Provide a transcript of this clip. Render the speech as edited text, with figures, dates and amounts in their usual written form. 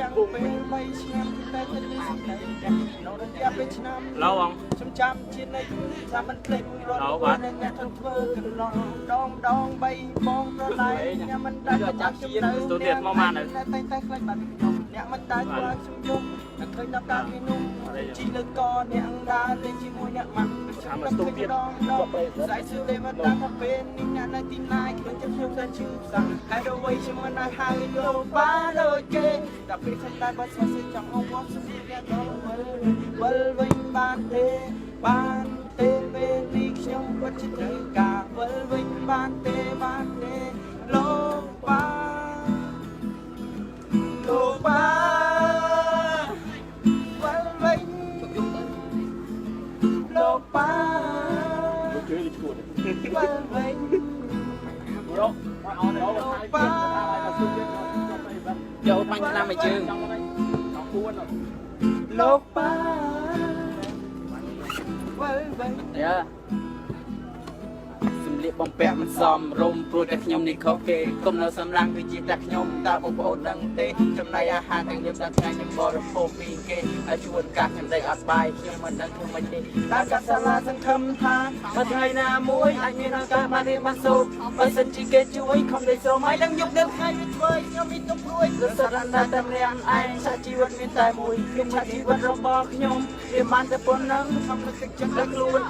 យ៉ាងពេល3ឆ្នាំតែទៅនេះស្ដីនៅរយៈពេលឆ្នាំឡូវខ្ញុំចាំជាតិនៃចាំមិនភ្លេចមួយរត់អ្នកអ្នកធ្វើធ្វើកន្លងដង3បងប្រឡែងអ្នកមិនដាច់ចាប់ខ្ញុំទៅទូទៀតមកបានតែខ្លាចបាត់ខ្ញុំអ្នកមិនដាច់គាត់ខ្ញុំយំតែឃើញដល់ការពីនោះជីលើកអ្នកដើរលេងជាមួយអ្នកម៉ាក់ចាំមកទូទៀតស្អែកសួរទេមកដល់ទៅពេលនេះអ្នកនៅទីណាយខ្ញុំចាំខ្ញុំតែជឿផ្សាហើយដល់វិញខ្ញុំមិនអាចហៅលោកបានដូចគេតែពេលខ្ញុំតែបើស្អាតចង់មកមកសម្រាប់អ្នកដល់វិលវិញបានទេពេលនេះខ្ញុំពិតជាត្រូវការវិលវិញបានទេលោកបានវិលវិញលោកបានជួយឈួតវិលវិញរកមកអត់ដល់ហើយយកបាញ់ឆ្នាំឲ្យជើងលោកបានវិលវិញយ៉ាសម្លៀកបំពាក់មិនសមរម្យព្រោះតែខ្ញុំនេះខុសគេគុំនៅសម្លាំងគឺជាតែខ្ញុំតើបងប្អូនដឹងទេចំណីអាហារទាំងខ្ញុំតែថ្ងៃខ្ញុំបរិភោគពីគេហើយជួនកាសខ្ញុំដេកអត់បាយខ្ញុំមិនដឹងធ្វើម៉េចទេតែកាត់សាលាសង្ឃឹមថាបើថ្ងៃណាមួយអាចមានឱកាសបានរៀនបានសូត្របើសិនជាគេជួយខំដេកស្រមៃនឹងយប់នៅថ្ងៃនេះធ្វើខ្ញុំមានទុករួយព្រោះសារណាតែម្នាក់ឯងសាជីវិតមានតែមួយខ្ញុំឆាជីវិតរបស់ខ្ញុំវាបានតែប៉ុណ្ណឹងខំលើកទឹកចិត្តដល់ខ្លួន